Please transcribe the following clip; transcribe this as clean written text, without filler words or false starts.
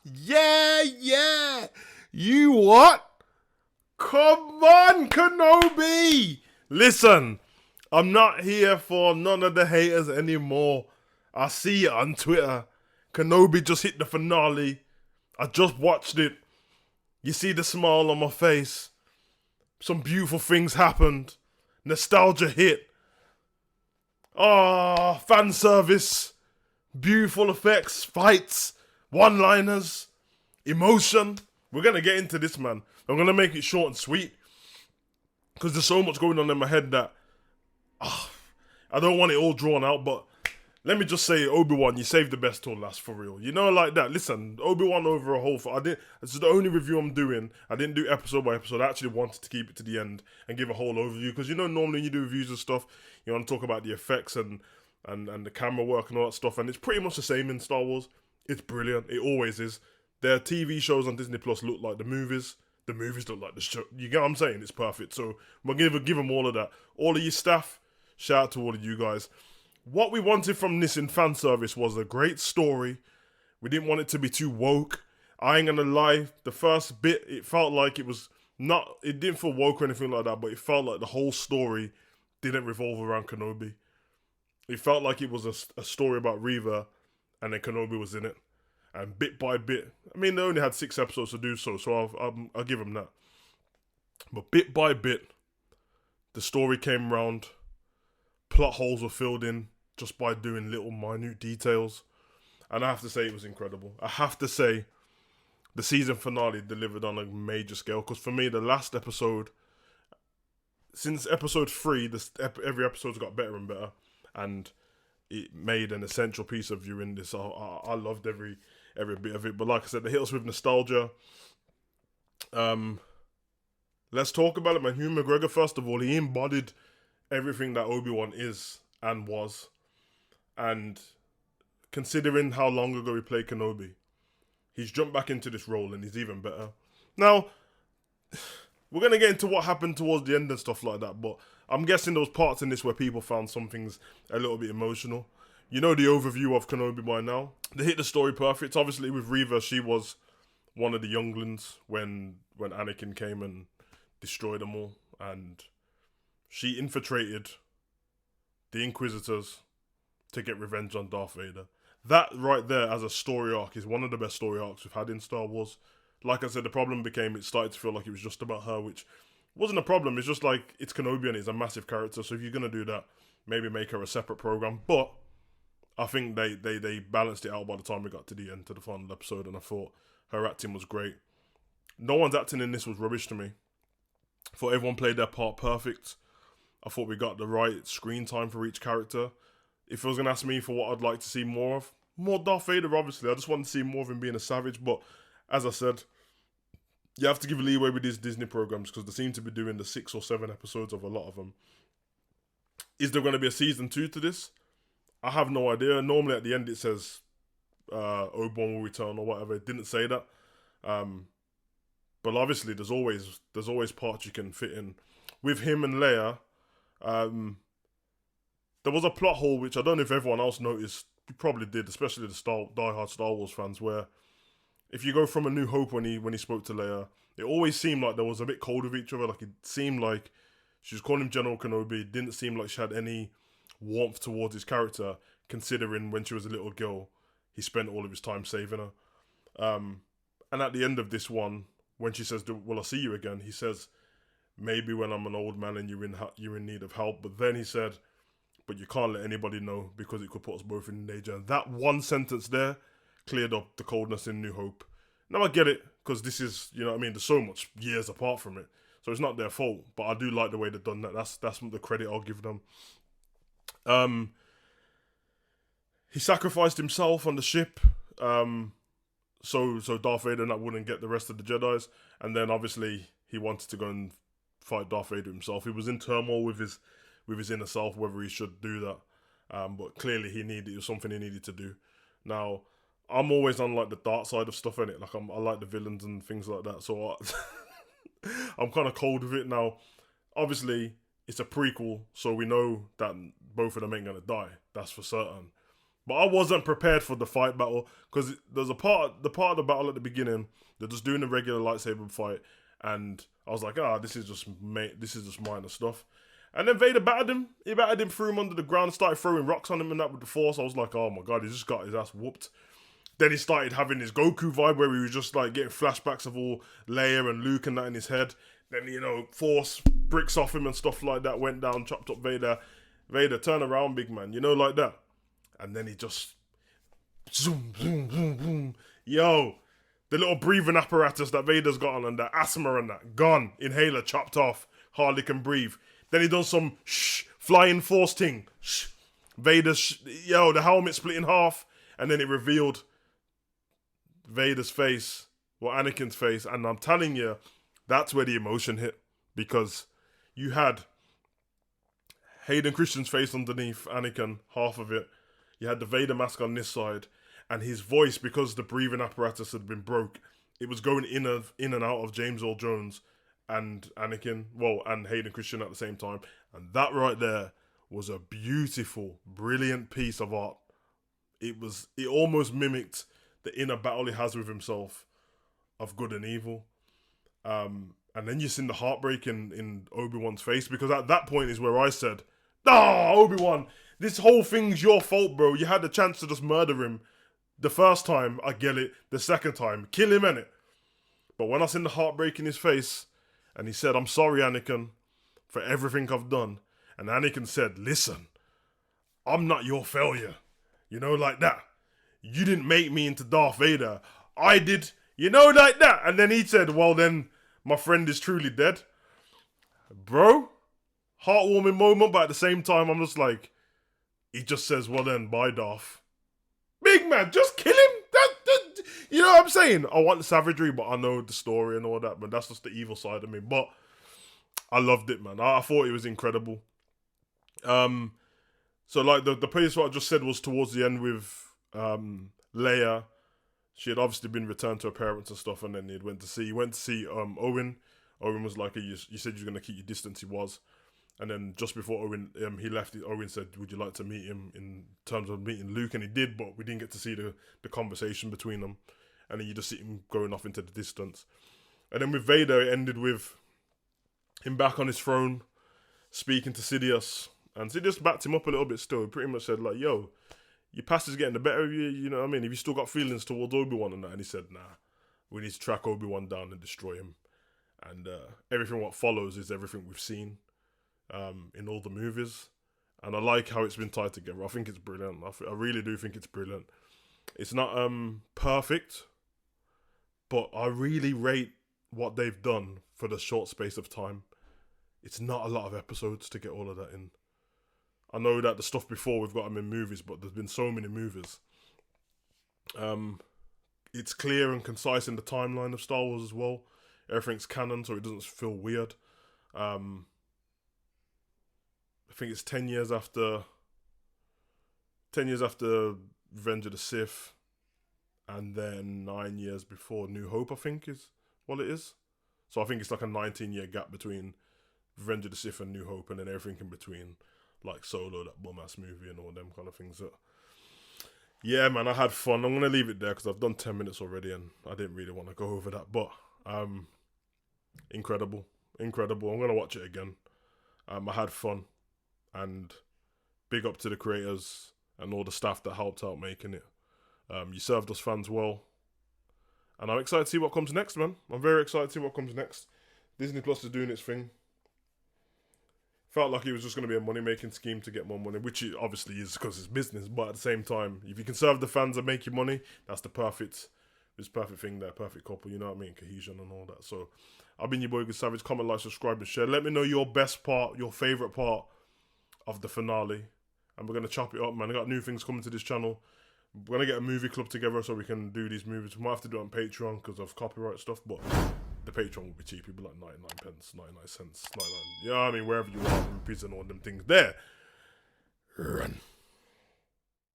Yeah. You what? Come on, Kenobi! Listen, I'm not here for none of the haters anymore. I see it on Twitter. Kenobi just hit the finale. I just watched it. You see the smile on my face. Some beautiful things happened. Nostalgia hit. Fan service. Beautiful effects, fights, one-liners, emotion. We're going to get into this, man. I'm going to make it short and sweet. Because there's so much going on in my head that I don't want it all drawn out, but let me just say, Obi-Wan, you saved the best till last, for real. You know, like that. Listen, Obi-Wan over a whole... This is the only review I'm doing. I didn't do episode by episode. I actually wanted to keep it to the end and give a whole overview. Because, you know, normally when you do reviews and stuff, you want to talk about the effects and the camera work and all that stuff. And it's pretty much the same in Star Wars. It's brilliant. It always is. Their TV shows on Disney Plus look like the movies. The movies look like the show. You get what I'm saying? It's perfect. So we're going to give them all of that. All of your staff, shout out to all of you guys. What we wanted from this in fan service was a great story. We didn't want it to be too woke. I ain't gonna lie, the first bit, it felt like it was not, it didn't feel woke or anything like that, but it felt like the whole story didn't revolve around Kenobi. It felt like it was a story about Reva, and then Kenobi was in it. And bit by bit, I mean, they only had 6 episodes to do so I'll give them that. But bit by bit, the story came round, plot holes were filled in just by doing little minute details. And I have to say it was incredible. I have to say the season finale delivered on a major scale. Because for me, the last episode, since episode 3, every episode's got better and better. And it made an essential piece of viewing this. I loved every bit of it. But like I said, they hit us with nostalgia. Let's talk about it, man. Ewan McGregor, first of all, he embodied everything that Obi-Wan is and was. And considering how long ago he played Kenobi, he's jumped back into this role and he's even better. Now, we're going to get into what happened towards the end and stuff like that, but I'm guessing there was parts in this where people found some things a little bit emotional. You know the overview of Kenobi by now. They hit the story perfect. Obviously with Reva, she was one of the younglings when Anakin came and destroyed them all. And she infiltrated the Inquisitors to get revenge on Darth Vader. That right there as a story arc is one of the best story arcs we've had in Star Wars. Like I said, the problem became it started to feel like it was just about her, which wasn't a problem. It's just like, it's Kenobi and it's a massive character, so if you're going to do that, maybe make her a separate program. But I think they balanced it out by the time we got to the end, to the final episode, and I thought her acting was great. No one's acting in this was rubbish to me. I thought everyone played their part perfect. I thought we got the right screen time for each character. If it was going to ask me for what I'd like to see more of, more Darth Vader, obviously. I just want to see more of him being a savage. But as I said, you have to give leeway with these Disney programs because they seem to be doing the 6 or 7 episodes of a lot of them. Is there going to be a season 2 to this? I have no idea. Normally at the end it says Obi-Wan will return or whatever. It didn't say that. But obviously there's always parts you can fit in. With him and Leia, there was a plot hole which I don't know if everyone else noticed. You probably did, especially the diehard Star Wars fans, where if you go from A New Hope when he spoke to Leia, it always seemed like there was a bit cold with each other. Like it seemed like she was calling him General Kenobi. It didn't seem like she had any warmth towards his character, considering when she was a little girl, he spent all of his time saving her. And at the end of this one, when she says, "Will I see you again?" he says, "Maybe when I'm an old man and you're in need of help." But then he said, "But you can't let anybody know because it could put us both in danger." And that one sentence there cleared up the coldness in New Hope. Now I get it, because this is, you know what I mean, there's so much years apart from it. So it's not their fault, but I do like the way they've done that. That's the credit I'll give them. He sacrificed himself on the ship, so Darth Vader wouldn't get the rest of the Jedis. And then obviously he wanted to go and fight Darth Vader himself. He was in turmoil with his inner self, whether he should do that. But clearly it was something he needed to do. Now, I'm always on like the dark side of stuff, innit? Like I like the villains and things like that. So I'm kind of cold with it now. Obviously, it's a prequel, so we know that both of them ain't gonna die. That's for certain. But I wasn't prepared for the fight battle because there's the part of the battle at the beginning. They're just doing a regular lightsaber fight, and I was like, this is just minor stuff. And then Vader battered him. He battered him, threw him under the ground, started throwing rocks on him and that with the Force. I was like, oh my god, he just got his ass whooped. Then he started having his Goku vibe where he was just like getting flashbacks of all Leia and Luke and that in his head. Then, Force bricks off him and stuff like that, went down, chopped up Vader. Vader, turn around, big man, like that. And then he just zoom, zoom, zoom, boom. Yo, the little breathing apparatus that Vader's got on and the asthma and that, gone. Inhaler chopped off, hardly can breathe. Then he done some flying Force thing. Vader's, the helmet split in half. And then it revealed Vader's face, Anakin's face. And I'm telling you, that's where the emotion hit. Because you had Hayden Christensen's face underneath Anakin, half of it. You had the Vader mask on this side. And his voice, because the breathing apparatus had been broke, it was going in and out of James Earl Jones and Anakin, and Hayden Christensen at the same time. And that right there was a beautiful, brilliant piece of art. It almost mimicked the inner battle he has with himself of good and evil. And then you seen the heartbreak in Obi-Wan's face, because at that point is where I said, Obi-Wan, this whole thing's your fault, bro. You had the chance to just murder him. The first time, I get it. The second time, kill him, innit? But when I seen the heartbreak in his face, and he said, I'm sorry, Anakin, for everything I've done. And Anakin said, listen, I'm not your failure. Like that. You didn't make me into Darth Vader. I did. Like that. And then he said, well, then my friend is truly dead. Bro, heartwarming moment, but at the same time, I'm just like, he just says, well then, bye, Darth. Big man, just kill him. You know what I'm saying? I want the savagery, but I know the story and all that, but that's just the evil side of me. But I loved it, man. I thought it was incredible. So like the place what I just said was towards the end with Leia. She had obviously been returned to her parents and stuff, and then he went to see Owen. Owen was like, you said you're going to keep your distance. He was. And then just before Owen he left, Owen said, would you like to meet him in terms of meeting Luke? And he did, but we didn't get to see the conversation between them. And then you just see him going off into the distance. And then with Vader, it ended with him back on his throne, speaking to Sidious. And Sidious backed him up a little bit still. He pretty much said, like, yo, your past is getting the better of you, you know what I mean? If you still got feelings towards Obi-Wan and that. And he said, nah, we need to track Obi-Wan down and destroy him. And everything what follows is everything we've seen in all the movies. And I like how it's been tied together. I think it's brilliant. I really do think it's brilliant. It's not perfect, but I really rate what they've done for the short space of time. It's not a lot of episodes to get all of that in. I know that the stuff before we've got them in movies, but there's been so many movies. It's clear and concise in the timeline of Star Wars as well. Everything's canon, so it doesn't feel weird. I think it's 10 years after Revenge of the Sith, and then 9 years before New Hope, I think is what it is. So I think it's like a 19-year gap between Revenge of the Sith and New Hope, and then everything in between, like Solo, that bum-ass movie, and all them kind of things. Yeah, man, I had fun. I'm going to leave it there because I've done 10 minutes already, and I didn't really want to go over that. But incredible. I'm going to watch it again. I had fun, and big up to the creators and all the staff that helped out making it. You served us fans well, and I'm excited to see what comes next, man. I'm very excited to see what comes next. Disney Plus is doing its thing. Felt like it was just going to be a money-making scheme to get more money, which it obviously is because it's business. But at the same time, if you can serve the fans and make you money, that's the perfect thing there, perfect couple. You know what I mean? Cohesion and all that. So, I've been your boy Good Savage. Comment, like, subscribe, and share. Let me know your best part, your favourite part of the finale, and we're going to chop it up, man. I got new things coming to this channel. We're going to get a movie club together so we can do these movies. We might have to do it on Patreon because of copyright stuff, but the Patreon will be cheap. It'll be like 99 pence, 99 cents, 99. You know what I mean? Wherever you are, rupees and all them things there. Run.